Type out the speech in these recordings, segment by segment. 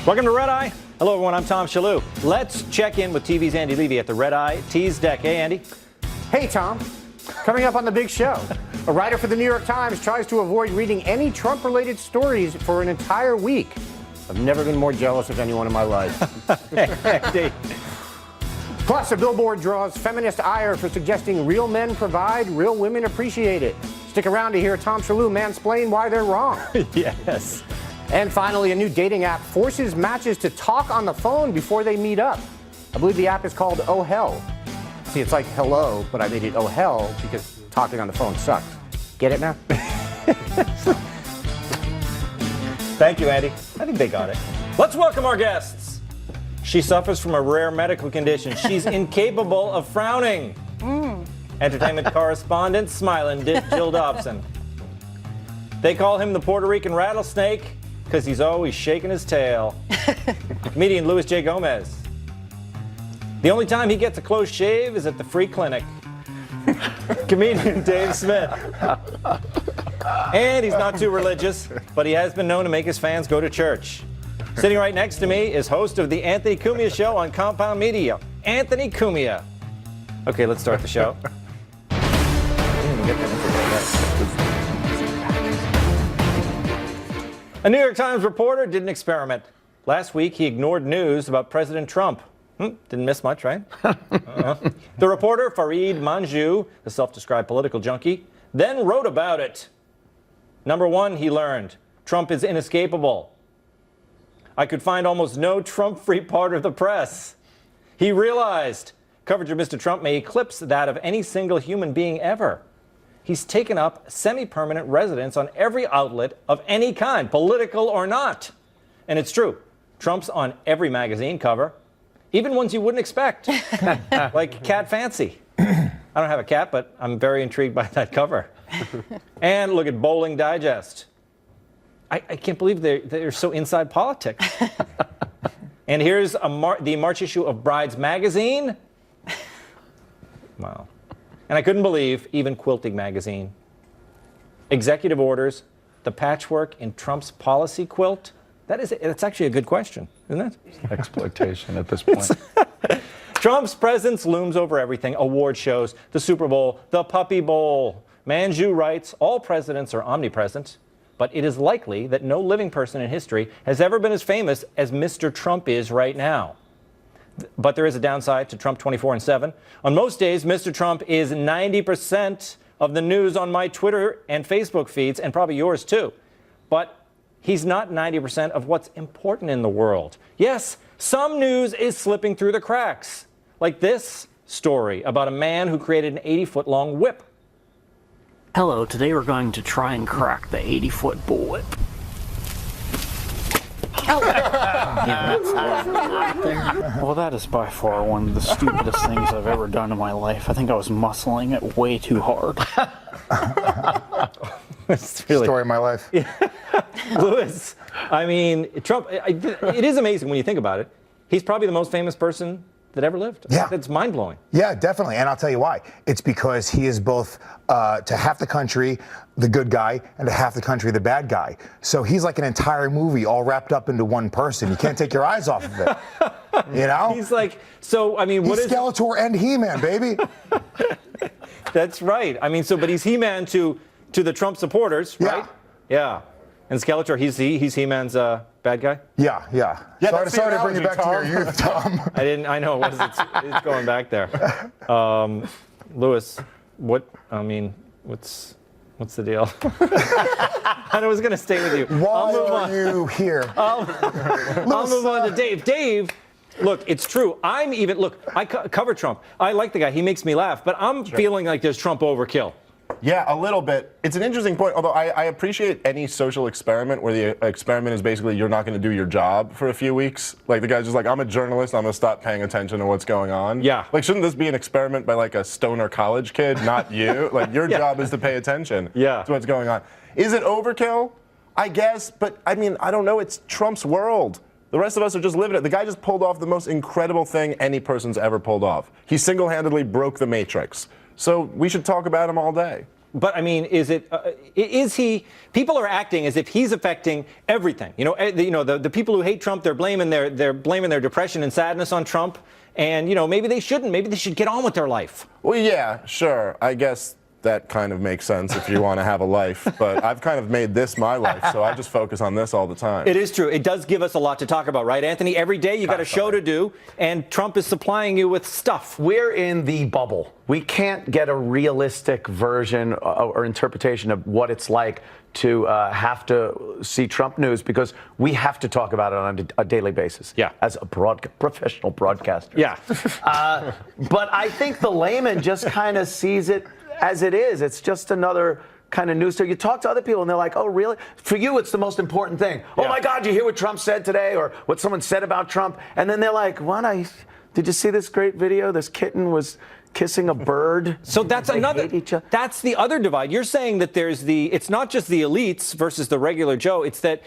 Welcome to Red Eye. Hello, everyone. I'm Tom Shillue. Let's check in with TV's Andy Levy at the Red Eye Tease Deck. Hey, Andy. Hey, Tom. Coming up on the big show, a writer for the New York Times tries to avoid reading any Trump-related stories for an entire week. I've never been more jealous of anyone in my life. Plus, a billboard draws feminist ire for suggesting real men provide, real women appreciate it. Stick around to hear Tom Shillue mansplain why they're wrong. Yes. And finally, a new dating app forces matches to talk on the phone before they meet up. I believe the app is called Oh Hell. See, it's like hello, but I made it Oh Hell because talking on the phone sucks. Get it now? Thank you, Andy. I think they got it. Let's welcome our guests. She suffers from a rare medical condition. She's incapable of frowning. Entertainment correspondent, smiling Jill Dobson. They call him the Puerto Rican rattlesnake because he's always shaking his tail. Comedian Louis J. Gomez. The only time he gets a close shave is at the free clinic. Comedian Dave Smith. And he's not too religious, but he has been known to make his fans go to church. Sitting right next to me is host of the Anthony Cumia Show on Compound Media, Anthony Cumia. Okay, let's start the show. A New York Times reporter did an experiment. Last week, he ignored news about President Trump. Didn't miss much, right? The reporter, Fareed Manjoo, the self-described political junkie, then wrote about it. Number one, he learned, Trump is inescapable. I could find almost no Trump-free part of the press. He realized coverage of Mr. Trump may eclipse that of any single human being ever. He's taken up semi-permanent residence on every outlet of any kind, political or not. And it's true. Trump's on every magazine cover, even ones you wouldn't expect, like Cat Fancy. I don't have a cat, but I'm very intrigued by that cover. And look at Bowling Digest. I can't believe they're so inside politics. And here's the March issue of Brides Magazine. Wow. And I couldn't believe even Quilting Magazine. Executive orders, the patchwork in Trump's policy quilt. That's actually a good question, isn't it? Exploitation at this point. Trump's presence looms over everything. Award shows, the Super Bowl, the Puppy Bowl. Manjoo writes, all presidents are omnipresent, but it is likely that no living person in history has ever been as famous as Mr. Trump is right now. But there is a downside to Trump 24/7. On most days, Mr. Trump is 90% of the news on my Twitter and Facebook feeds, and probably yours too. But he's not 90% of what's important in the world. Yes, some news is slipping through the cracks, like this story about a man who created an 80-foot-long whip. Hello, today we're going to try and crack the 80-foot bullwhip. Yeah, that's right there. Well, that is by far one of the stupidest things I've ever done in my life. I think I was muscling it way too hard. It's really Story of my life. Louis, I mean, Trump, it is amazing when you think about it. He's probably the most famous person that ever lived. Yeah. It's mind-blowing. Yeah, definitely. And I'll tell you why. It's because he is both, to half the country, the good guy, and to half the country, the bad guy. So he's like an entire movie all wrapped up into one person. You can't take your eyes off of it. You know? He's like, so, I mean, what is... He's Skeletor and He-Man, baby. That's right. I mean, so, but he's He-Man to the Trump supporters, right? Yeah. And Skeletor, he's He-Man's bad guy? Yeah. Sorry to bring you back to your youth, Tom. I know. It's going back there. Louis, what's the deal? I was going to stay with you. Why are you here? I'll move on to Dave. Dave, look, it's true. I cover Trump. I like the guy. He makes me laugh. But I'm feeling like there's Trump overkill. Yeah, a little bit. It's an interesting point, although I appreciate any social experiment where the experiment is basically you're not going to do your job for a few weeks. Like the guy's just like, I'm a journalist, I'm going to stop paying attention to what's going on. Yeah. Like, shouldn't this be an experiment by like a stoner college kid, not you? Like, your job is to pay attention to what's going on. Is it overkill? I guess, but I mean, I don't know. It's Trump's world. The rest of us are just living it. The guy just pulled off the most incredible thing any person's ever pulled off. He single-handedly broke the Matrix. So we should talk about him all day. But I mean, is he? People are acting as if he's affecting everything. The people who hate Trump, they're blaming their depression and sadness on Trump. And maybe they shouldn't. Maybe they should get on with their life. Well, yeah, sure. I guess that kind of makes sense if you want to have a life. But I've kind of made this my life, so I just focus on this all the time. It is true. It does give us a lot to talk about, right, Anthony? Every day you got a show to do, and Trump is supplying you with stuff. We're in the bubble. We can't get a realistic version or interpretation of what it's like to have to see Trump news because we have to talk about it on a daily basis. Yeah. As a professional broadcaster. Yeah. But I think the layman just kind of sees it as it is. It's just another kind of news story. You talk to other people and they're like, oh, really? For you, it's the most important thing. Yeah. Oh, my God, you hear what Trump said today or what someone said about Trump? And then they're like, did you see this great video? This kitten was kissing a bird. So that's that's the other divide. You're saying that it's not just the elites versus the regular Joe. It's that,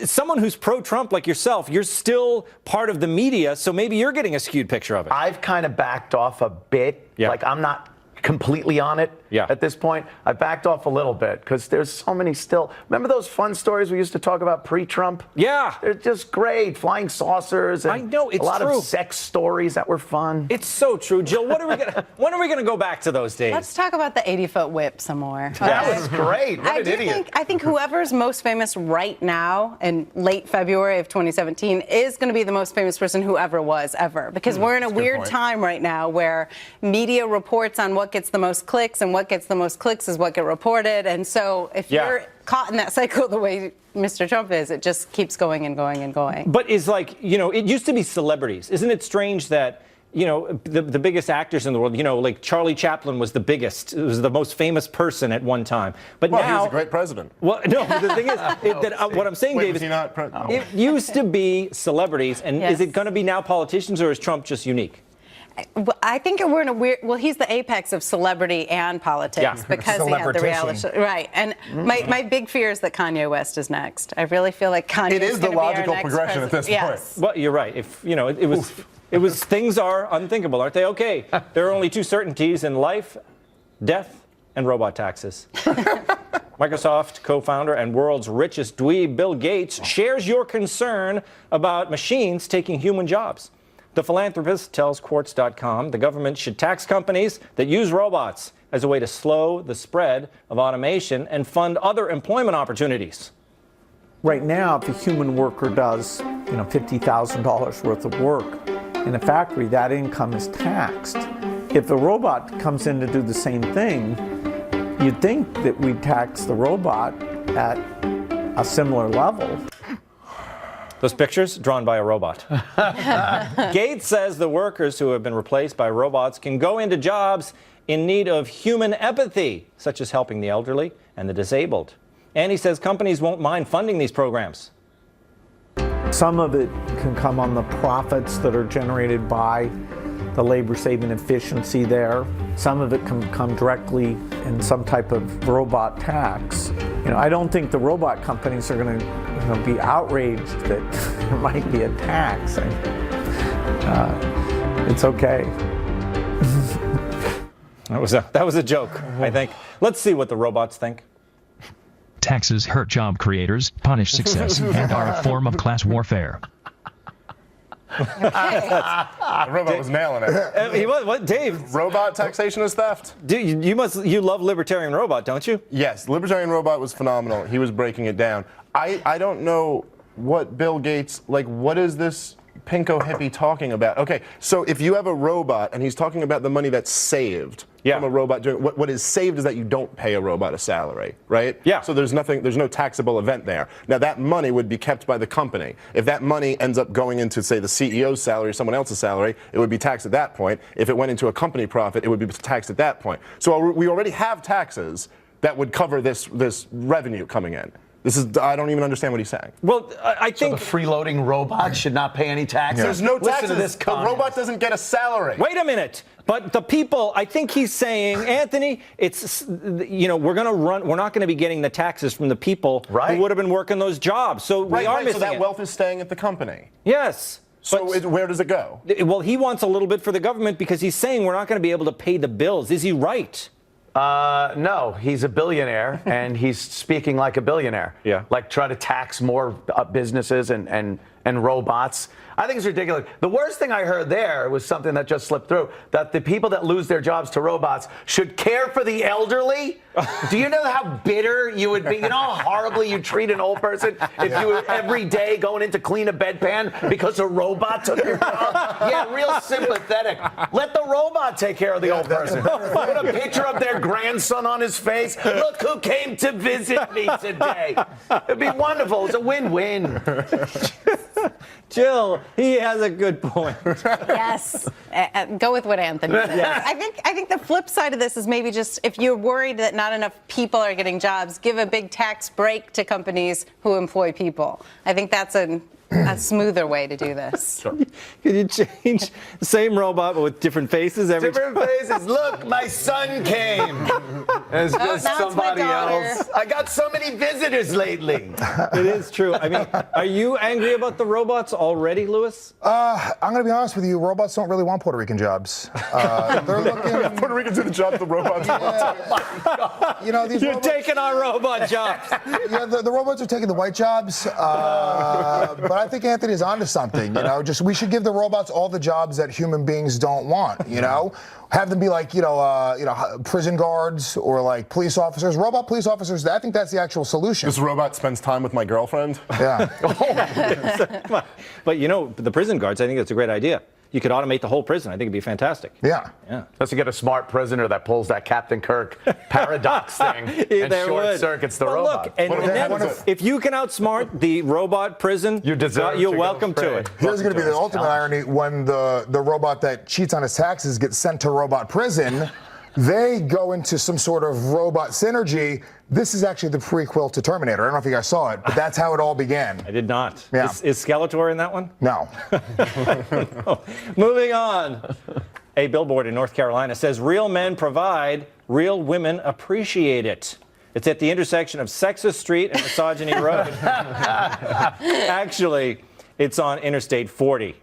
someone who's pro-Trump like yourself, you're still part of the media, so maybe you're getting a skewed picture of it. I've kind of backed off a bit. Yeah. Like I'm not completely on it at this point. I backed off a little bit because there's so many still. Remember those fun stories we used to talk about pre-Trump? Yeah. They're just great. Flying saucers and I know, it's a lot true. of sex stories that were fun. It's so true. Jill, when are we gonna go back to those days? Let's talk about the 80-foot whip some more. That was great. What an idiot. I think whoever's most famous right now in late February of 2017 is going to be the most famous person who ever was, ever. Because we're in a weird time right now where media reports on what gets the most clicks, and what gets the most clicks is what get reported. And so if you're caught in that cycle the way Mr. Trump is, it just keeps going and going and going. But it's like, it used to be celebrities. Isn't it strange that, the biggest actors in the world, like Charlie Chaplin was the biggest, was the most famous person at one time. But now. He was a great president. Well, no, the thing is, what I'm saying, Dave, was he not it used to be celebrities. And is it going to be now politicians, or is Trump just unique? I think we're in a weird. Well, he's the apex of celebrity and politics because he had the reality show. Right. And my big fear is that Kanye West is next. I really feel like Kanye It is the logical progression at this point. Well, you're right. If it was things are unthinkable, aren't they? Okay, there are only two certainties in life: death and robot taxes. Microsoft co-founder and world's richest dweeb Bill Gates shares your concern about machines taking human jobs. The philanthropist tells Quartz.com the government should tax companies that use robots as a way to slow the spread of automation and fund other employment opportunities. Right now, if a human worker does, $50,000 worth of work in a factory, that income is taxed. If a robot comes in to do the same thing, you'd think that we'd tax the robot at a similar level. Those pictures drawn by a robot. Gates says the workers who have been replaced by robots can go into jobs in need of human empathy, such as helping the elderly and the disabled. And he says companies won't mind funding these programs. Some of it can come on the profits that are generated by the labor-saving efficiency there. Some of it can come directly in some type of robot tax. I don't think the robot companies are going to be outraged that there might be a tax. It's okay. That was a joke, I think. Let's see what the robots think. Taxes hurt job creators, punish success, and are a form of class warfare. The robot was nailing it. He was. What, Dave? Robot taxation is theft. You love Libertarian Robot, don't you? Yes, Libertarian Robot was phenomenal. He was breaking it down. I don't know what Bill Gates, what is this pinko hippie talking about? Okay, so if you have a robot and he's talking about the money that's saved from a robot, what is saved is that you don't pay a robot a salary, right? Yeah. So there's no taxable event there. Now that money would be kept by the company. If that money ends up going into, say, the CEO's salary or someone else's salary, it would be taxed at that point. If it went into a company profit, it would be taxed at that point. So we already have taxes that would cover this revenue coming in. I don't even understand what he's saying. Well, I think the freeloading robot should not pay any taxes. There's no taxes. Listen to this the robot doesn't get a salary. Wait a minute. But the people, I think he's saying, Anthony, it's, we're not going to be getting the taxes from the people who would have been working those jobs. So we are missing so that wealth is staying at the company. Yes. So where does it go? Well, he wants a little bit for the government because he's saying we're not going to be able to pay the bills. Is he right? No, he's a billionaire, and he's speaking like a billionaire. Yeah. Like try to tax more businesses and robots. I think it's ridiculous. The worst thing I heard there was something that just slipped through, that the people that lose their jobs to robots should care for the elderly. Do you know how bitter you would be? You know how horribly you treat an old person if you were every day going in to clean a bedpan because a robot took your job? Yeah, real sympathetic. Let the robot take care of the old person. Put a picture of their grandson on his face. Look who came to visit me today. It'd be wonderful. It's a win-win. Jill, he has a good point. Yes. Go with what Anthony said. Yes. I think the flip side of this is maybe just if you're worried that not enough people are getting jobs, give a big tax break to companies who employ people. I think that's a smoother way to do this. Sure. Could you change the same robot but with different faces every time? Different faces. Look, my son came. It's just now it's my somebody daughter. else. I got so many visitors lately. It is true. I mean, are you angry about the robots already, Louis? I'm going to be honest with you. Robots don't really want Puerto Rican jobs. They're looking. Puerto Ricans do the job the robots want. You know, these You're robots, taking our robot jobs. yeah, the robots are taking the white jobs, but I think Anthony is onto something. You know, just we should give the robots all the jobs that human beings don't want. You know, have them be like prison guards or like police officers, robot police officers. I think that's the actual solution. This robot spends time with my girlfriend. Yeah. But you know, the prison guards, I think that's a great idea. You could automate the whole prison. I think it'd be fantastic. Yeah. Yeah. Let's get a smart prisoner that pulls that Captain Kirk paradox thing and There short would. circuits the Well, robot. Look, and then if you can outsmart the robot prison, You deserve you're to go welcome to free. it. Here's going to be the ultimate irony when the robot that cheats on his taxes gets sent to robot prison. They go into some sort of robot synergy. This is actually the prequel to Terminator. I don't know if you guys saw it, but that's how it all began. I did not. Yeah. Is Skeletor in that one? No. Moving on. A billboard in North Carolina says real men provide, real women appreciate it. It's at the intersection of Sexist Street and Misogyny Road. Actually, it's on Interstate 40.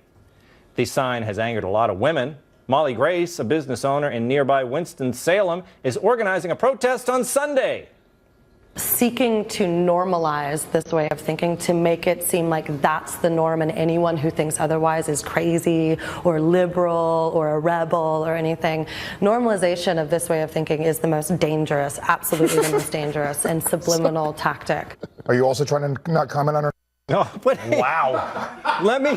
The sign has angered a lot of women. Molly Grace, a business owner in nearby Winston-Salem, is organizing a protest on Sunday. Seeking to normalize this way of thinking, to make it seem like that's the norm, and anyone who thinks otherwise is crazy or liberal or a rebel or anything. Normalization of this way of thinking is the most dangerous, absolutely the most dangerous and subliminal tactic. Are you also trying to not comment on her? No, but hey, Wow. let me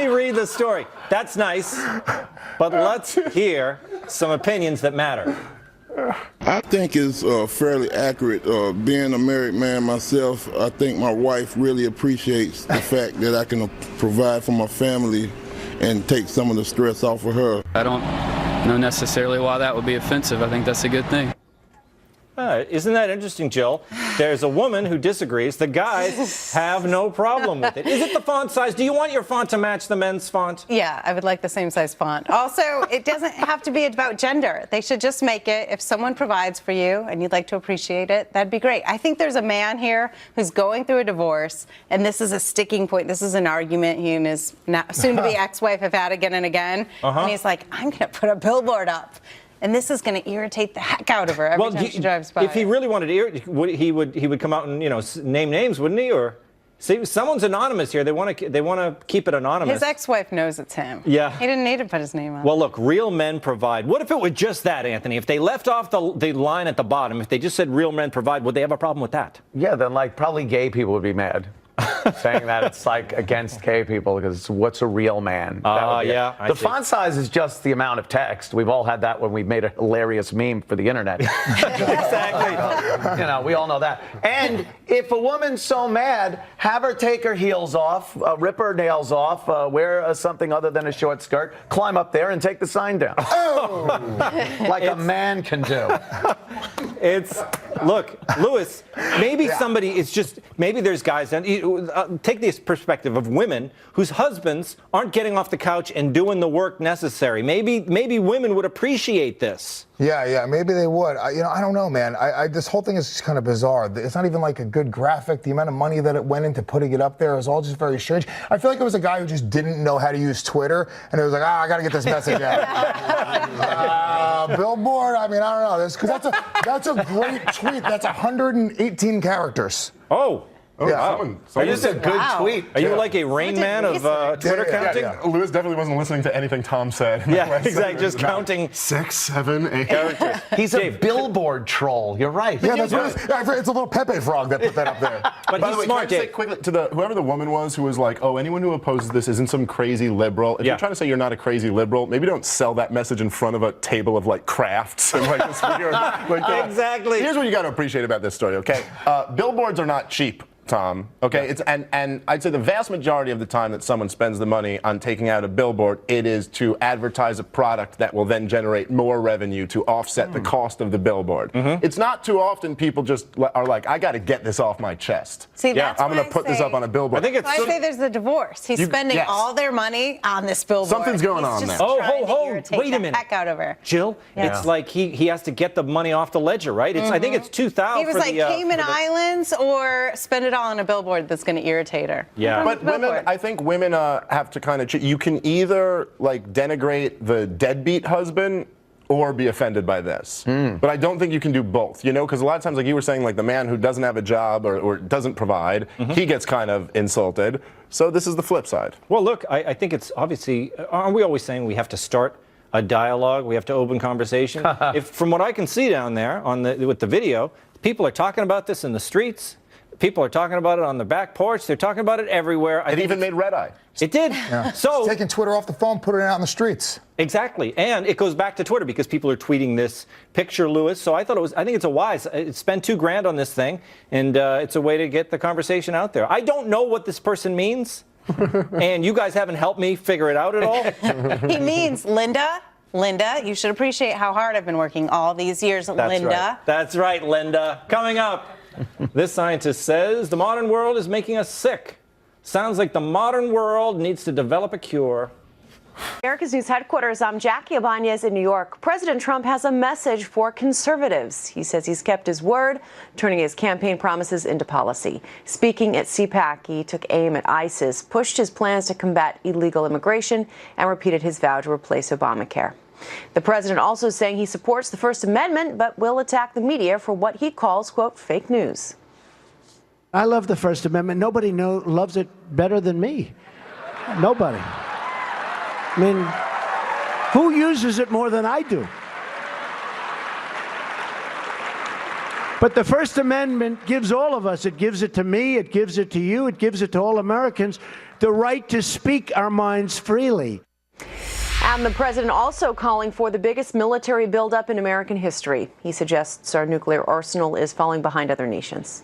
read the story. That's nice, but let's hear some opinions that matter. I think it's fairly accurate. Being a married man myself, I think my wife really appreciates the fact that I can provide for my family and take some of the stress off of her. I don't know necessarily why that would be offensive. I think that's a good thing. Isn't that interesting, Jill? There's a woman who disagrees. The guys have no problem with it. Is it the font size? Do you want your font to match the men's font? Yeah, I would like the same size font. Also, it doesn't have to be about gender. They should just make it, if someone provides for you and you'd like to appreciate it, that'd be great. I think there's a man here who's going through a divorce, and this is a sticking point. This is an argument he and his soon-to-be ex-wife have had again and again. And he's like, I'm going to put a billboard up. And this is going to irritate the heck out of her every time she drives by. If he really wanted to irritate, he would come out and name names, wouldn't he? Or see, someone's anonymous here. They want to keep it anonymous. His ex-wife knows it's him. Yeah. He didn't need to put his name on. Well, look, real men provide. What if it were just that, Anthony? If they left off the line at the bottom, if they just said real men provide, would they have a problem with that? Yeah, then probably gay people would be mad. Saying that it's against gay people because what's a real man? Yeah. The font size is just the amount of text. We've all had that when we made a hilarious meme for the internet. Exactly. We all know that. And if a woman's so mad, have her take her heels off, rip her nails off, wear something other than a short skirt, climb up there and take the sign down. Like a man can do. Look, Louis, maybe somebody is maybe there's guys, and take this perspective of women whose husbands aren't getting off the couch and doing the work necessary. Maybe women would appreciate this. Yeah, maybe they would. I don't know, man. This whole thing is just kind of bizarre. It's not even like a good graphic. The amount of money that it went into putting it up there is all just very strange. I feel like it was a guy who just didn't know how to use Twitter, and it was like, I got to get this message out. Billboard. I don't know. Because that's a great tweet. That's 118 characters. Oh. Yeah. It's a good tweet. Are you like a Rain Man of Twitter counting? Yeah. Lewis definitely wasn't listening to anything Tom said. Yeah, exactly. Just counting 6, 7, 8 characters. He's a billboard troll. You're right. Yeah, that's what it's a little Pepe frog that put that up there. But By he's the way, smart, can I say Dave. quickly to whoever the woman was who was like, oh, anyone who opposes this isn't some crazy liberal. If you're trying to say you're not a crazy liberal, maybe don't sell that message in front of a table of like crafts and like this weird. Exactly. Here's what you got to appreciate about this story, okay? Billboards are not cheap, Tom. Okay, it's and I'd say the vast majority of the time that someone spends the money on taking out a billboard, it is to advertise a product that will then generate more revenue to offset the cost of the billboard. It's not too often people just are like, I got to get this off my chest. See, that's I'm why going to put this up on a billboard. I think it's I say there's the divorce. He's spending all their money on this billboard. Something's going on He's there. just trying to Wait irritate a minute. the heck out of her. Jill, it's like he has to get the money off the ledger, right? I think it's $2,000. He was like Cayman Islands or spend it all on a billboard that's going to irritate her. Yeah. But I think women have to kind of, you can either like denigrate the deadbeat husband or be offended by this. But I don't think you can do both, because a lot of times, like you were saying, like the man who doesn't have a job or doesn't provide, he gets kind of insulted. So this is the flip side. Well, look, I think it's obviously, aren't we always saying we have to start a dialogue, we have to open conversation? From what I can see down there with the video, people are talking about this in the streets. People are talking about it on the back porch. They're talking about it everywhere. It even made red eye. It did. Yeah. So taking Twitter off the phone, putting it out in the streets. Exactly, and it goes back to Twitter because people are tweeting this picture, Lewis. So I think it's a wise. Spend $2,000 on this thing, and it's a way to get the conversation out there. I don't know what this person means, and you guys haven't helped me figure it out at all. He means Linda, you should appreciate how hard I've been working all these years, Linda. Right. That's right, Linda. Coming up. This scientist says the modern world is making us sick. Sounds like the modern world needs to develop a cure. America's News headquarters, I'm Jackie Ibanez in New York. President Trump has a message for conservatives. He says he's kept his word, turning his campaign promises into policy. Speaking at CPAC, he took aim at ISIS, pushed his plans to combat illegal immigration, and repeated his vow to replace Obamacare. The president also saying he supports the First Amendment, but will attack the media for what he calls, quote, fake news. I love the First Amendment. Nobody loves it better than me. Nobody. I mean, who uses it more than I do? But the First Amendment gives all of us, it gives it to me, it gives it to you, it gives it to all Americans, the right to speak our minds freely. And the president also calling for the biggest military buildup in American history. He suggests our nuclear arsenal is falling behind other nations.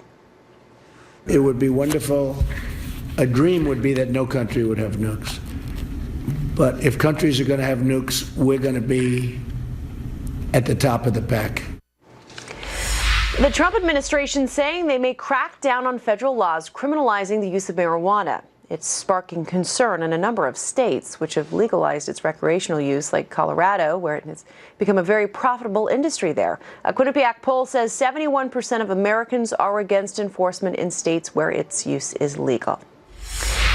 It would be wonderful. A dream would be that no country would have nukes. But if countries are going to have nukes, we're going to be at the top of the pack. The Trump administration saying they may crack down on federal laws criminalizing the use of marijuana. It's sparking concern in a number of states which have legalized its recreational use, like Colorado, where it has become a very profitable industry there. A Quinnipiac poll says 71% of Americans are against enforcement in states where its use is legal.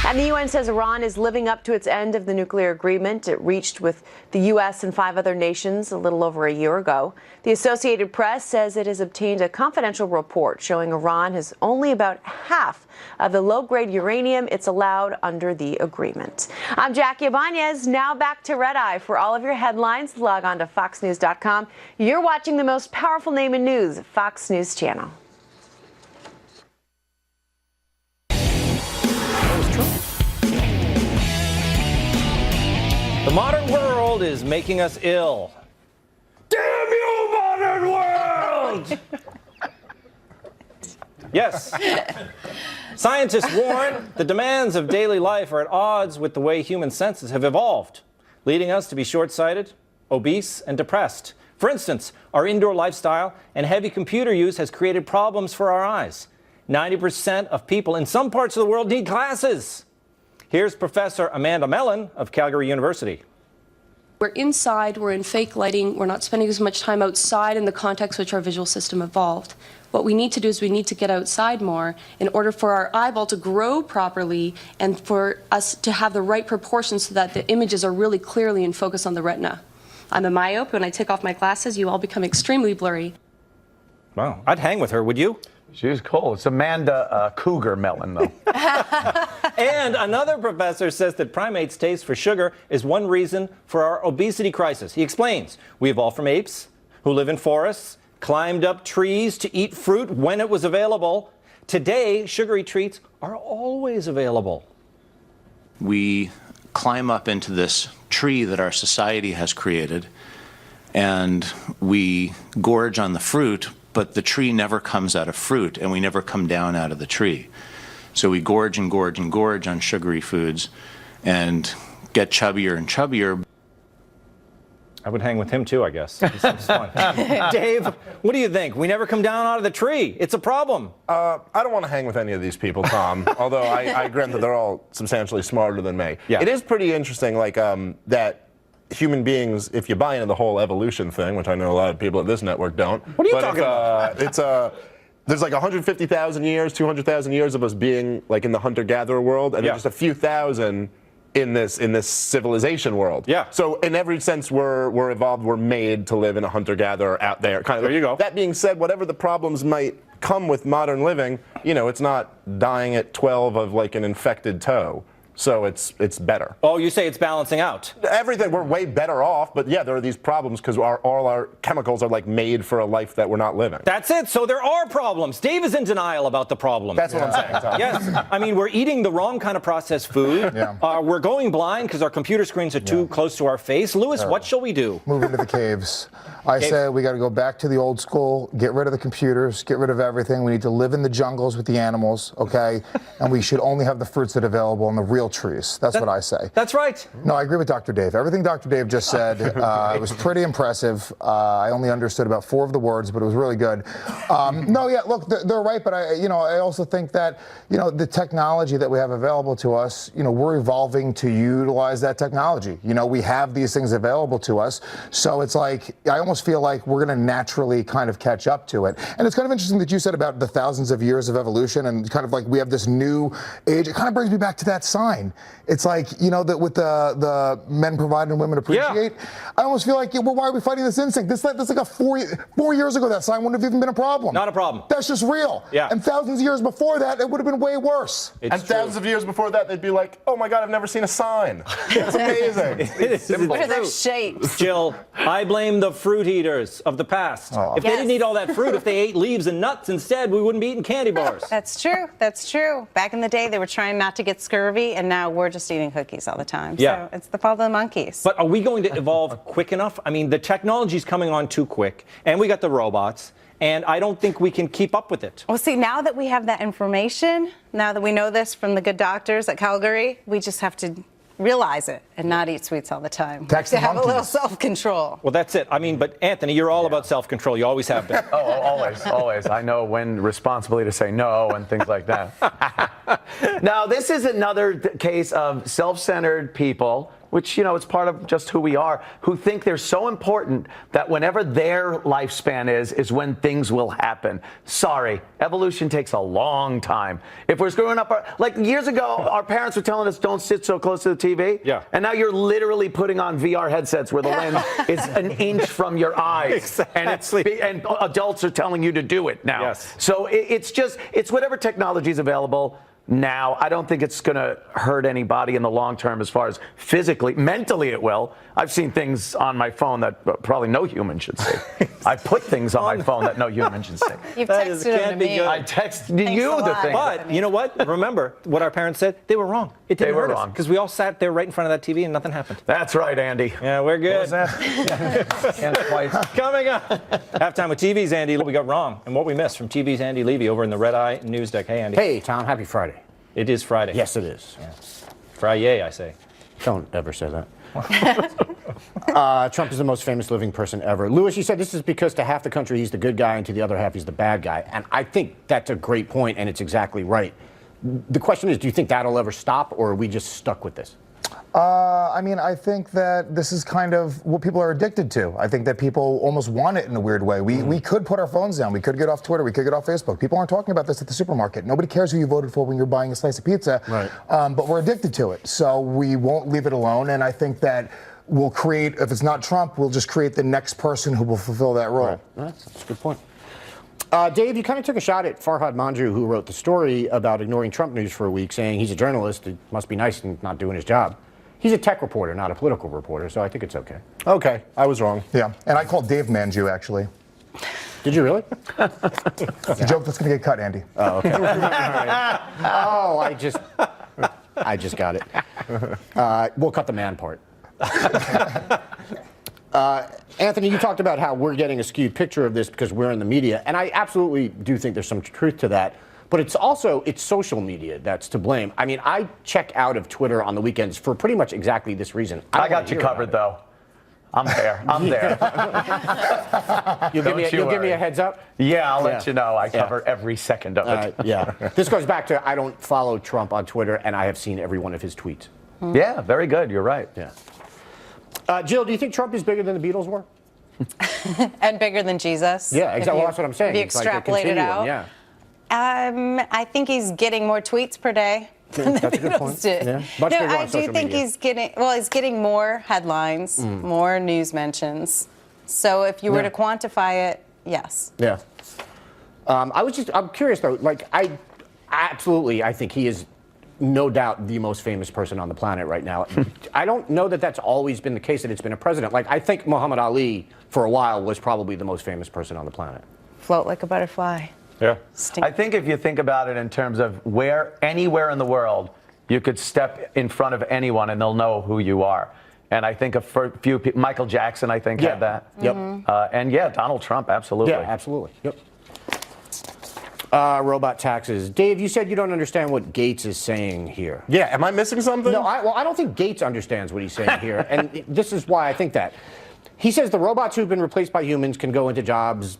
And the UN says Iran is living up to its end of the nuclear agreement it reached with the U.S. and 5 other nations a little over a year ago. The Associated Press says it has obtained a confidential report showing Iran has only about half of the low-grade uranium it's allowed under the agreement. I'm Jackie Ibanez. Now back to Red Eye. For all of your headlines, log on to foxnews.com. You're watching the most powerful name in news, Fox News Channel. The modern world is making us ill. Damn you, modern world! Yes. Scientists warn the demands of daily life are at odds with the way human senses have evolved, leading us to be short-sighted, obese, and depressed. For instance, our indoor lifestyle and heavy computer use has created problems for our eyes. 90% of people in some parts of the world need glasses. Here's Professor Amanda Mellon of Calgary University. We're inside, we're in fake lighting, we're not spending as much time outside in the context which our visual system evolved. What we need to do is we need to get outside more in order for our eyeball to grow properly and for us to have the right proportions so that the images are really clearly in focus on the retina. I'm a myope. When I take off my glasses, you all become extremely blurry. Wow, I'd hang with her, would you? She's cool. It's Amanda Cougar Mellon, though. And another professor says that primates' taste for sugar is one reason for our obesity crisis. He explains, we evolved from apes who live in forests, climbed up trees to eat fruit when it was available. Today, sugary treats are always available. We climb up into this tree that our society has created, and we gorge on the fruit, but the tree never comes out of fruit, and we never come down out of the tree. So we gorge and gorge and gorge on sugary foods and get chubbier and chubbier. I would hang with him too, I guess. He seems fun. Dave, what do you think? We never come down out of the tree. It's a problem. I don't want to hang with any of these people, Tom, although I grant that they're all substantially smarter than me. Yeah. It is pretty interesting, like, that human beings, if you buy into the whole evolution thing, which I know a lot of people at this network don't. What are you talking about? There's like 150,000 years, 200,000 years of us being like in the hunter-gatherer world, and then just a few thousand in this civilization world. Yeah. So in every sense, we're evolved. We're made to live in a hunter-gatherer out there. Kind of. There you go. That being said, whatever the problems might come with modern living, you know, it's not dying at 12 of like an infected toe. So it's better. Oh, you say it's balancing out? Everything, we're way better off, but yeah, there are these problems because all our chemicals are like made for a life that we're not living. That's it. So there are problems. Dave is in denial about the problem. That's what I'm saying, Tom. Yes. I mean, we're eating the wrong kind of processed food. Yeah. We're going blind because our computer screens are too close to our face. Lewis, what shall we do? Move into the caves. I say we got to go back to the old school, get rid of the computers, get rid of everything. We need to live in the jungles with the animals, okay? And we should only have the fruits that are available on the real trees. That's what I say. That's right. No, I agree with Dr. Dave. Everything Dr. Dave just said, it was pretty impressive. I only understood about 4 of the words, but it was really good. No, yeah, look, they're right, but I also think that, the technology that we have available to us, we're evolving to utilize that technology. We have these things available to us, so it's like, I almost feel like we're going to naturally kind of catch up to it. And it's kind of interesting that you said about the thousands of years of evolution and kind of like we have this new age. It kind of brings me back to that sign. It's like, that with the men provide and women appreciate. Yeah. I almost feel like, well, why are we fighting this instinct? That's like a 4 years ago, that sign wouldn't have even been a problem. Not a problem. That's just real. Yeah. And thousands of years before that, it would have been way worse. Thousands of years before that, they'd be like, oh my God, I've never seen a sign. That's amazing. It's simple. What are their shapes? Jill, I blame the fruit eaters of the past. If they didn't eat all that fruit, if they ate leaves and nuts instead, we wouldn't be eating candy bars. That's true. That's true. Back in the day, they were trying not to get scurvy, and now we're just eating cookies all the time. Yeah. So it's the fault of the monkeys. But are we going to evolve quick enough? I mean, the technology's coming on too quick, and we got the robots, and I don't think we can keep up with it. Well, see, now that we have that information, now that we know this from the good doctors at Calgary, we just have to realize it and not eat sweets all the time. To have a little self-control. Well, that's it. I mean, but Anthony, you're all about self-control. You always have been. Always. I know when responsibly to say no and things like that. Now, this is another case of self-centered people, which, it's part of just who we are, who think they're so important that whenever their lifespan is when things will happen. Sorry, evolution takes a long time. If we're screwing up, like years ago, our parents were telling us don't sit so close to the TV. Yeah. And now you're literally putting on VR headsets where the lens is an inch from your eyes. Exactly. And adults are telling you to do it now. Yes. So it's whatever technology is available now. I don't think it's going to hurt anybody in the long term as far as physically. Mentally, it will. I've seen things on my phone that probably no human should see. I put things on my phone that no human should see. You've texted them to me. I texted you the thing. But you know what? Remember what our parents said? They were wrong. It didn't hurt us because we all sat there right in front of that TV and nothing happened. That's right, Andy. Yeah, we're good. What was that? Can't quite. Coming up. Halftime with TV's Andy. What we got wrong and what we missed from TV's Andy Levy over in the Red Eye News Deck. Hey, Andy. Hey, Tom. Happy Friday. It is Friday. Yes, it is. Yeah. Friday, I say. Don't ever say that. Trump is the most famous living person ever. Lewis, you said this is because to half the country he's the good guy and to the other half he's the bad guy. And I think that's a great point, and it's exactly right. The question is, do you think that'll ever stop, or are we just stuck with this? I mean, I think that this is kind of what people are addicted to. I think that people almost want it in a weird way. We could put our phones down. We could get off Twitter. We could get off Facebook. People aren't talking about this at the supermarket. Nobody cares who you voted for when you're buying a slice of pizza. Right. But we're addicted to it. So we won't leave it alone. And I think that we'll create, if it's not Trump, we'll just create the next person who will fulfill that role. Right. That's a good point. Dave, you kind of took a shot at Farhad Manjoo, who wrote the story about ignoring Trump news for a week, saying he's a journalist. It must be nice and not doing his job. He's a tech reporter, not a political reporter, so I think it's okay. Okay, I was wrong. Yeah, and I called Dave Manjoo, actually. Did you really? It's a joke that's going to get cut, Andy. Oh, okay. Oh, I just got it. We'll cut the man part. Anthony, you talked about how we're getting a skewed picture of this because we're in the media, and I absolutely do think there's some truth to that. But it's social media that's to blame. I mean, I check out of Twitter on the weekends for pretty much exactly this reason. I got you covered, though. I'm there. I'm there. You'll give me a heads up? Yeah, I'll let you know. I cover every second of it. Yeah. This goes back to I don't follow Trump on Twitter, and I have seen every one of his tweets. Yeah, very good. You're right. Yeah. Jill, do you think Trump is bigger than the Beatles were? And bigger than Jesus? Yeah, exactly. Well, that's what I'm saying. If you It's like a extrapolate it out. Yeah. I think he's getting more tweets per day than the That's a good Beatles point. did. Yeah. Much No, bigger on I do social think media. he's getting more headlines, more news mentions. So if you were to quantify it, yes. Yeah. I'm curious though. Like, I think he is no doubt the most famous person on the planet right now. I don't know that that's always been the case, that it's been a president. Like, I think Muhammad Ali for a while was probably the most famous person on the planet. Float like a butterfly. Yeah. I think if you think about it in terms of anywhere in the world, you could step in front of anyone and they'll know who you are. And I think a few people, Michael Jackson, I think, had that. Yep. And yeah, Donald Trump, absolutely. Yeah, absolutely. Yep. Robot taxes. Dave, you said you don't understand what Gates is saying here. Yeah, am I missing something? No, I don't think Gates understands what he's saying here. And this is why I think that. He says the robots who've been replaced by humans can go into jobs,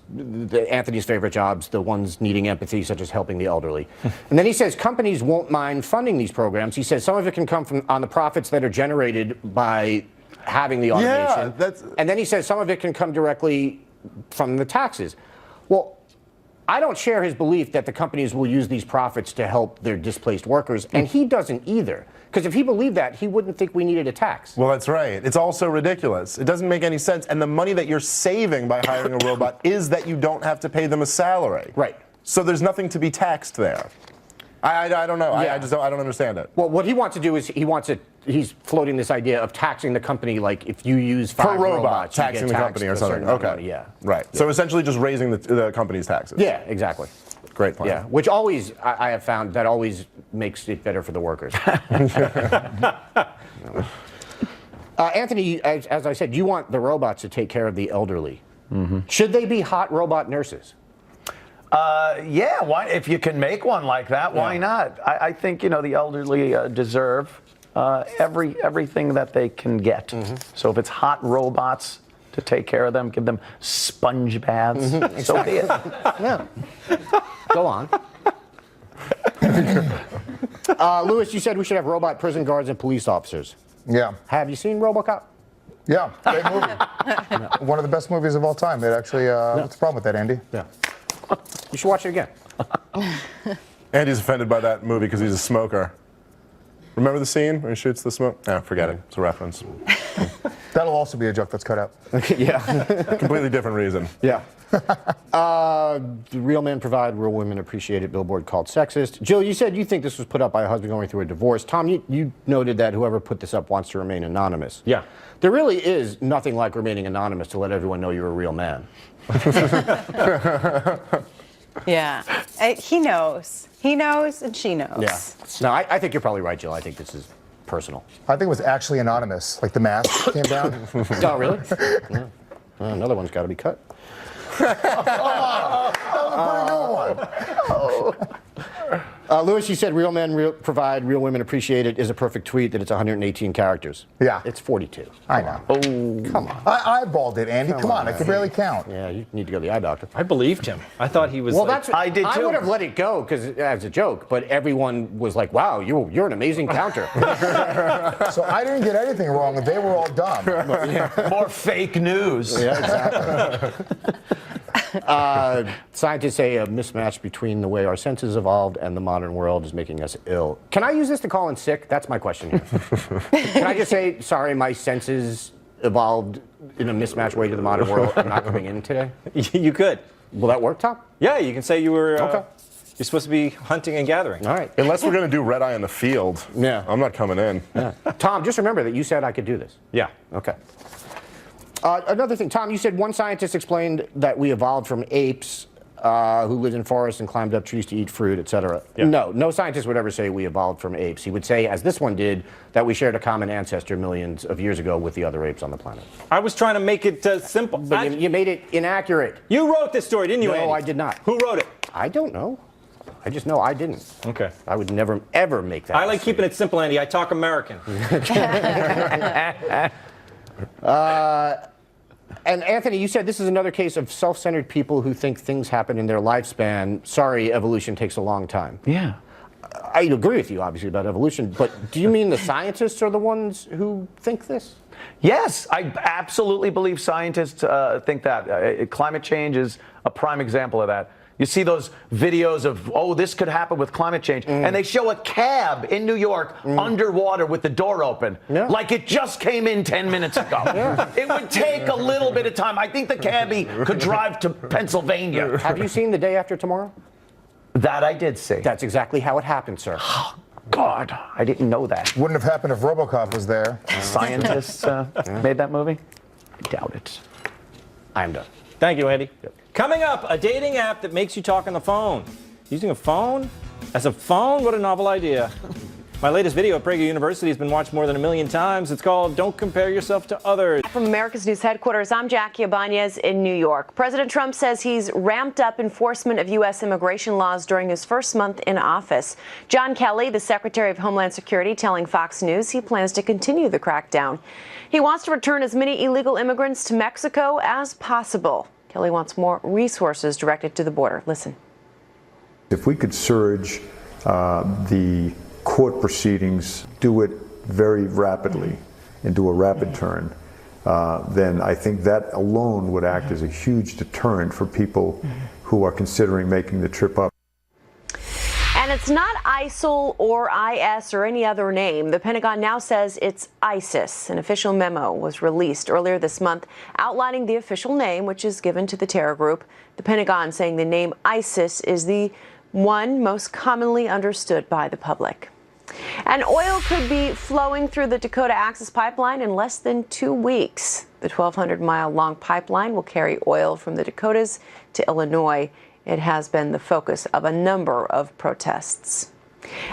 Anthony's favorite jobs, the ones needing empathy, such as helping the elderly. And then he says companies won't mind funding these programs. He says some of it can come on the profits that are generated by having the automation. Yeah, and then he says some of it can come directly from the taxes. Well, I don't share his belief that the companies will use these profits to help their displaced workers, and he doesn't either. Because if he believed that, he wouldn't think we needed a tax. Well, that's right. It's also ridiculous. It doesn't make any sense. And the money that you're saving by hiring a robot is that you don't have to pay them a salary. Right. So there's nothing to be taxed there. I don't know. Yeah. I don't understand it. Well, what he wants to do is he's floating this idea of taxing the company, like if you use 5 Per robot, robots, you taxing get the taxed company or a something. certain amount of Okay. money. Yeah. Right. Yeah. So essentially just raising the company's taxes. Yeah, exactly. Great plan. Yeah, which always, I have found, that always makes it better for the workers. Anthony, as I said, you want the robots to take care of the elderly. Mm-hmm. Should they be hot robot nurses? Yeah, why, if you can make one like that, why not? I think, the elderly deserve everything that they can get. Mm-hmm. So if it's hot robots to take care of them, give them sponge baths, so be it. Yeah. Go on. Lewis, you said we should have robot prison guards and police officers. Yeah. Have you seen RoboCop? Yeah, great movie. One of the best movies of all time. It actually, what's the problem with that, Andy? Yeah. You should watch it again. Andy's offended by that movie because he's a smoker. Remember the scene where he shoots the smoke? No, forget it. It's a reference. That'll also be a joke that's cut out. Yeah. Completely different reason. Yeah. Real men provide, real women appreciate it. Billboard called sexist. Jill, you said you think this was put up by a husband going through a divorce. Tom, you noted that whoever put this up wants to remain anonymous. Yeah. There really is nothing like remaining anonymous to let everyone know you're a real man. Yeah. He knows. He knows and she knows. Yeah. No, I think you're probably right, Jill. I think this is personal. I think it was actually anonymous. Like the mask came down. Oh, really? Yeah. Another one's got to be cut. That was a pretty good one. Lewis, you said real men provide, real women appreciate it is a perfect tweet that it's 118 characters. Yeah. It's 42. I know. Oh, come on. I eyeballed it, Andy. Come on. I could barely count. Yeah, you need to go to the eye doctor. I believed him. I thought he was. Well, like, I would have let it go because as a joke, but everyone was like, "Wow, you're an amazing counter." So I didn't get anything wrong, and they were all dumb. More fake news. Yeah, exactly. Scientists say a mismatch between the way our senses evolved and the modern world is making us ill. Can I use this to call in sick? That's my question here. Can I just say, sorry, my senses evolved in a mismatched way to the modern world. I'm not coming in today? You could. Will that work, Tom? Yeah, you can say you were. Okay. You're supposed to be hunting and gathering. All right. Unless we're going to do red eye in the field. Yeah. I'm not coming in. Yeah. Tom, just remember that you said I could do this. Yeah. Okay. Another thing, Tom, you said one scientist explained that we evolved from apes who lived in forests and climbed up trees to eat fruit, etc. Yeah. No scientist would ever say we evolved from apes. He would say, as this one did, that we shared a common ancestor millions of years ago with the other apes on the planet. I was trying to make it simple. But you made it inaccurate. You wrote this story, didn't you, Andy? No, I did not. Who wrote it? I don't know. I just know I didn't. Okay. I would never, ever make that I like mistake. keeping it simple, Andy. I talk American. And Anthony, you said this is another case of self-centered people who think things happen in their lifespan. Sorry, evolution takes a long time. Yeah. I agree with you, obviously, about evolution, but do you mean the scientists are the ones who think this? Yes, I absolutely believe scientists think that. Climate change is a prime example of that. You see those videos of, oh, this could happen with climate change. And they show a cab in New York underwater with the door open. Yeah. Like it just came in 10 minutes ago. It would take a little bit of time. I think the cabbie could drive to Pennsylvania. Have you seen The Day After Tomorrow? That I did see. That's exactly how it happened, sir. God, I didn't know that. Wouldn't have happened if RoboCop was there. Scientists made that movie? I doubt it. I'm done. Thank you, Andy. Coming up, a dating app that makes you talk on the phone. Using a phone? As a phone? What a novel idea. My latest video at Prager University has been watched more than 1 million times. It's called Don't Compare Yourself to Others. From America's News headquarters, I'm Jackie Ibanez in New York. President Trump says he's ramped up enforcement of U.S. immigration laws during his first month in office. John Kelly, the Secretary of Homeland Security, telling Fox News he plans to continue the crackdown. He wants to return as many illegal immigrants to Mexico as possible. Kelly wants more resources directed to the border. Listen. If we could surge the court proceedings, do it very rapidly and do a rapid turn, then I think that alone would act as a huge deterrent for people who are considering making the trip up. And it's not ISIL or IS or any other name. The Pentagon now says it's ISIS. An official memo was released earlier this month outlining the official name, which is given to the terror group. The Pentagon saying the name ISIS is the one most commonly understood by the public. And oil could be flowing through the Dakota Access Pipeline in less than 2 weeks. The 1,200-mile-long pipeline will carry oil from the Dakotas to Illinois. It has been the focus of a number of protests.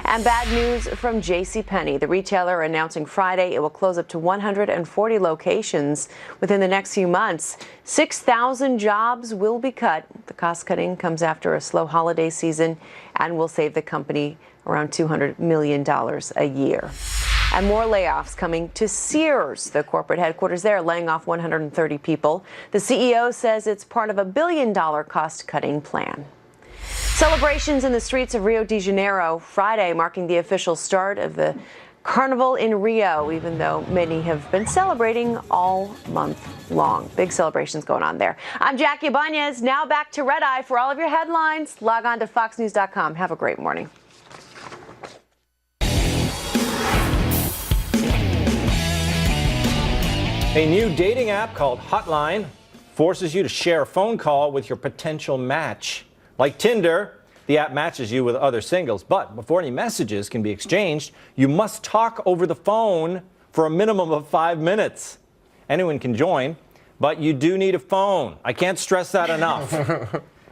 And bad news from JCPenney. The retailer announcing Friday it will close up to 140 locations within the next few months. 6,000 jobs will be cut. The cost cutting comes after a slow holiday season and will save the company around $200 million a year. And more layoffs coming to Sears, the corporate headquarters there, laying off 130 people. The CEO says it's part of a $1 billion cost-cutting plan. Celebrations in the streets of Rio de Janeiro Friday, marking the official start of the Carnival in Rio, even though many have been celebrating all month long. Big celebrations going on there. I'm Jackie Ibanez. Now back to Red Eye for all of your headlines. Log on to foxnews.com. Have a great morning. A new dating app called Hotline forces you to share a phone call with your potential match. Like Tinder, the app matches you with other singles, but before any messages can be exchanged, you must talk over the phone for a minimum of 5 minutes. Anyone can join, but you do need a phone. I can't stress that enough.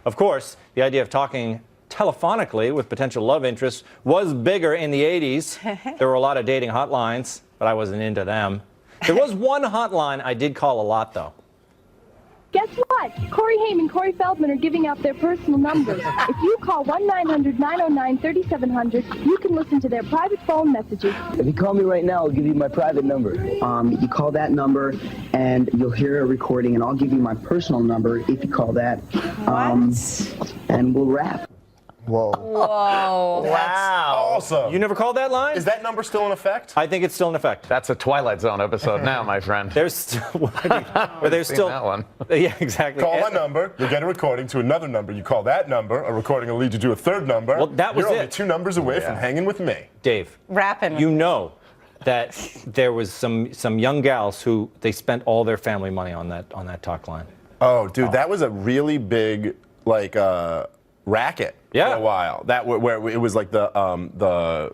Of course, the idea of talking telephonically with potential love interests was bigger in the 80s. There were a lot of dating hotlines, but I wasn't into them. There was one hotline I did call a lot, though. Guess what? Corey Haim and Corey Feldman are giving out their personal numbers. If you call 1-900-909-3700, you can listen to their private phone messages. If you call me right now, I'll give you my private number. You call that number, and you'll hear a recording, and I'll give you my personal number if you call that. And we'll wrap. Whoa. Whoa. Wow. Awesome. You never called that line? Is that number still in effect? I think it's still in effect. That's a Twilight Zone episode now, my friend. There's still, there's Seen still that one. Yeah, exactly. Call my number, you get a recording to another number. You call that number, a recording will lead you to a third number. Well, that was You're only it. 2 numbers away from hanging with me. Dave, Rapping. you know that there was some young gals who they spent all their family money on that talk line. Oh, dude, that was a really big racket for a while. That where it was like the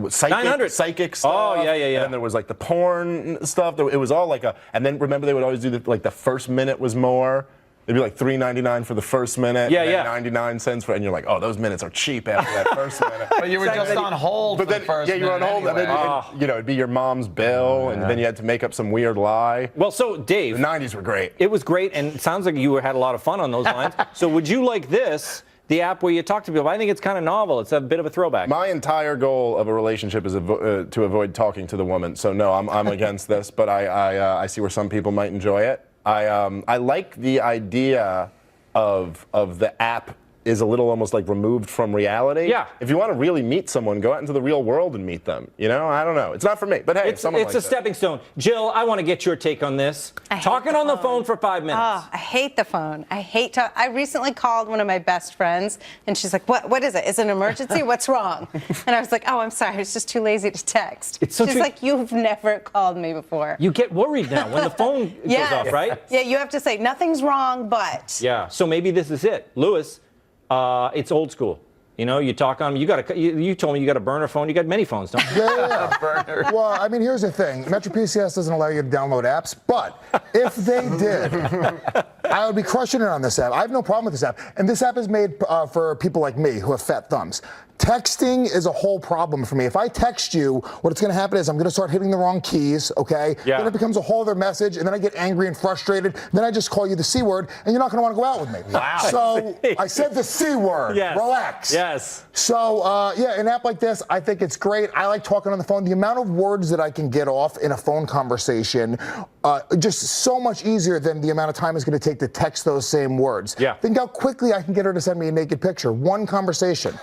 psychic stuff. Oh, yeah. And then there was like the porn stuff. It was all like and then remember they would always do the first minute was more. It'd be like $3.99 for the first minute. Yeah, and then yeah. 99 cents for, and you're like, oh, those minutes are cheap after that first minute. But you were just on hold for the first you were on hold. minute anyway. And then, it'd be your mom's bill, and then you had to make up some weird lie. Well, so Dave, the 90s were great. It was great, and it sounds like you had a lot of fun on those lines. So would you like this? The app where you talk to people. I think it's kind of novel. It's a bit of a throwback. My entire goal of a relationship is to avoid talking to the woman. So no, I'm against this. But I see where some people might enjoy it. I like the idea of the app is a little almost like removed from reality. Yeah. If you want to really meet someone, go out into the real world and meet them. You know, I don't know. It's not for me, but hey, it's someone a stepping stone. Jill, I want to get your take on this. Talking on the phone for 5 minutes. Oh, I hate the phone. I recently called one of my best friends, and she's like, "What is it? Is it an emergency? What's wrong?" And I was like, "Oh, I'm sorry. I was just too lazy to text." It's so she's true. like, "You've never called me before." You get worried now when the phone goes off, right? Yeah, you have to say nothing's wrong, but. Yeah. So maybe this is it, Lewis. It's old school. You know, you talk on. You told me you got a burner phone. You got many phones, don't you? Yeah. Burner. Well, I mean, here's the thing. Metro PCS doesn't allow you to download apps, but if they did, I would be crushing it on this app. I have no problem with this app, and this app is made for people like me who have fat thumbs. Texting is a whole problem for me. If I text you, what's going to happen is I'm going to start hitting the wrong keys, okay? Yeah. Then it becomes a whole other message, and then I get angry and frustrated. Then I just call you the C word, and you're not going to want to go out with me. Wow. So I said the C word. Yes. Relax. Yes. So, an app like this, I think it's great. I like talking on the phone. The amount of words that I can get off in a phone conversation, just so much easier than the amount of time it's going to take to text those same words. Yeah. Think how quickly I can get her to send me a naked picture. One conversation.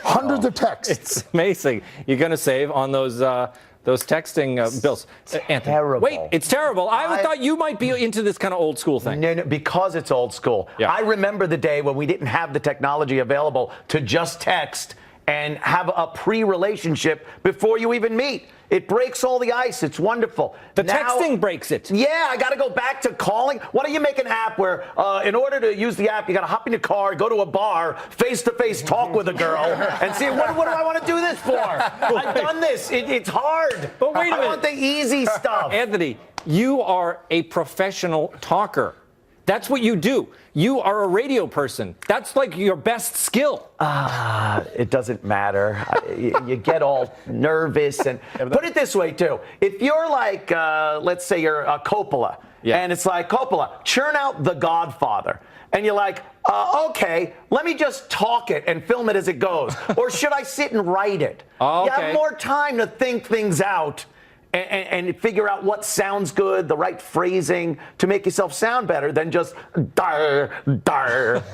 Hundreds of texts. It's amazing. You're going to save on those texting bills. Anthony. Terrible. Wait, it's terrible. I thought you might be into this kind of old school thing. No, because it's old school. Yeah. I remember the day when we didn't have the technology available to just text and have a pre-relationship before you even meet. It breaks all the ice. It's wonderful. The texting breaks it. Yeah, I got to go back to calling. Why don't you make an app where, in order to use the app, you got to hop in your car, go to a bar, face-to-face talk with a girl, and see, what do I want to do this for? I've done this. It's hard. But wait a minute. I want the easy stuff. Anthony, you are a professional talker. That's what you do. You are a radio person. That's like your best skill. It doesn't matter. You get all nervous. And put it this way, too. If you're like, let's say you're a Coppola, and it's like, Coppola, churn out The Godfather. And you're like, okay, let me just talk it and film it as it goes. Or should I sit and write it? Oh, You okay. have more time to think things out. And figure out what sounds good, the right phrasing to make yourself sound better than just dar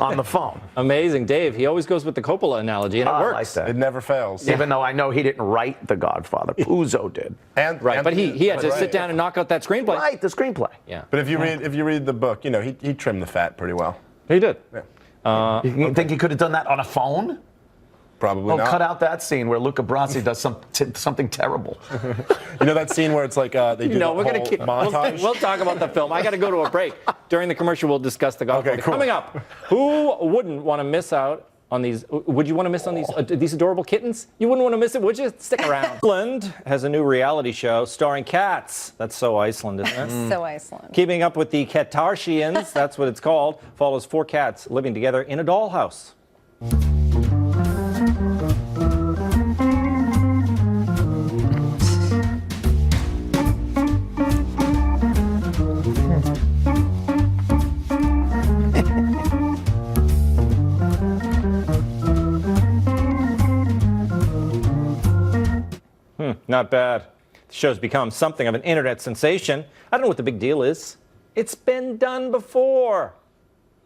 on the phone. Amazing. Dave, he always goes with the Coppola analogy, and it I works. like that. It never fails. Even though I know he didn't write The Godfather. Puzo did. Right, but he had to sit down and knock out that screenplay. Right, the screenplay. Yeah. But if you read the book, you know, he trimmed the fat pretty well. He did. Yeah. You think he could have done that on a phone? Probably not. Cut out that scene where Luca Brasi does something terrible. You know that scene where it's like they do No, the whole montage? we'll talk about the film. I got to go to a break. During the commercial, we'll discuss the Godfather. Okay, cool. Coming up, who wouldn't want to miss out on these? Would you want to miss on these adorable kittens? You wouldn't want to miss it, would you? Stick around. Iceland has a new reality show starring cats. That's so Iceland, isn't it? So Iceland. Keeping Up with the Kardashians, that's what it's called, follows 4 cats living together in a dollhouse. Not bad. The show's become something of an internet sensation. I don't know what the big deal is. It's been done before.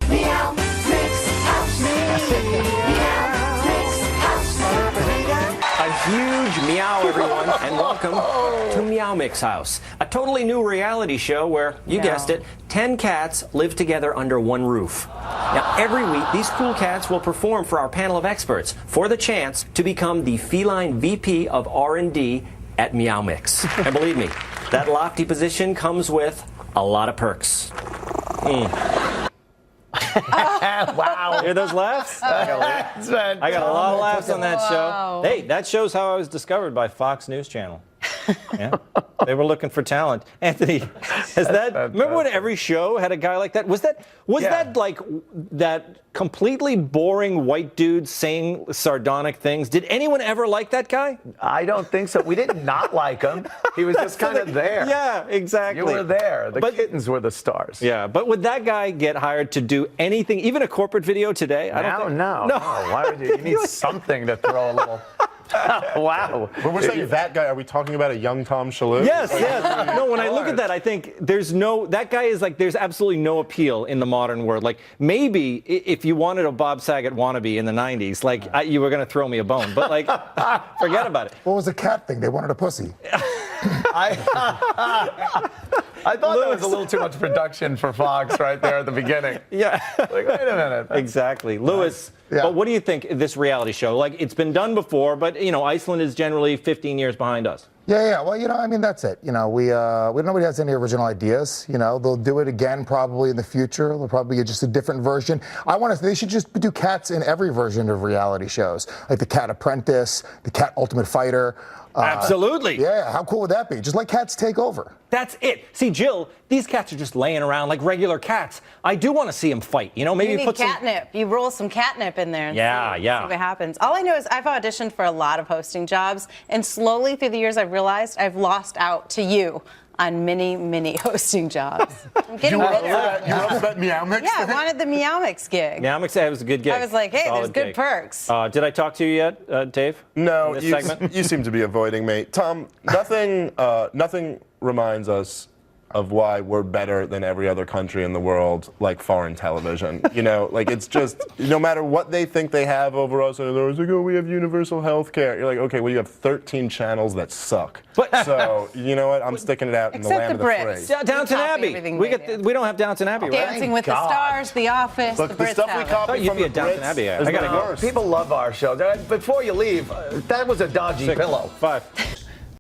Meow Mix House. A huge meow, everyone, and welcome to Meow Mix House, a totally new reality show where, you guessed it, 10 cats live together under one roof. Now, every week, these cool cats will perform for our panel of experts for the chance to become the feline VP of R&D at Meow Mix. And believe me, that lofty position comes with a lot of perks. Wow. Hear those laughs? I got a lot of laughs on that show. Hey, that shows how I was discovered by Fox News Channel. Yeah. They were looking for talent. Anthony, remember when every show had a guy like that? Was that like that completely boring white dude saying sardonic things? Did anyone ever like that guy? I don't think so. We did not like him. He was just kind of there. Yeah, exactly. You were there. The kittens were the stars. Yeah, but would that guy get hired to do anything, even a corporate video today? I don't think. No. Why would you? You need something to throw a little. Wow. But we're saying that guy, are we talking about a young Tom Shillue? Yes. No, when I look at that, I think that guy is like, there's absolutely no appeal in the modern world. Like, maybe if you wanted a Bob Saget wannabe in the 90s, like, you were going to throw me a bone. But, like, forget about it. What was the cat thing? They wanted a pussy. I thought that was a little too much production for Fox right there at the beginning. Yeah. Like, wait a minute. Exactly. Lewis, but what do you think of this reality show? Like, it's been done before, but, Iceland is generally 15 years behind us. Yeah. Well, that's it. Nobody has any original ideas. They'll do it again probably in the future. They'll probably get just a different version. They should just do cats in every version of reality shows, like the Cat Apprentice, the Cat Ultimate Fighter. Absolutely. Yeah, how cool would that be? Just let cats take over. That's it. See, Jill, these cats are just laying around like regular cats. I do want to see them fight. Maybe you need catnip. You roll some catnip in there and see what happens. All I know is I've auditioned for a lot of hosting jobs, and slowly through the years I've realized I've lost out to you on many hosting jobs. I'm getting bitter. You love that Meow Mix? Yeah, I wanted the Meow Mix gig. Meow Mix, it was a good gig. I was like, hey, Solid there's good gig. perks. Did I talk to you yet, Dave? No, in this segment? you seem to be avoiding me. Tom, nothing reminds us of why we're better than every other country in the world, like foreign television. It's just, no matter what they think they have over us, and they're always like, oh, we have universal health care. You're like, okay, well, you have 13 channels that suck. So, you know what? I'm sticking it out in the land of the free. Yeah, Downton Abbey. We don't have Downton Abbey, right? Dancing with the Stars, The Office, Look, the Brits stuff we have it. copy from the Downton Abbey. I gotta go. People love our show. Before you leave, that was a dodgy pillow. 5.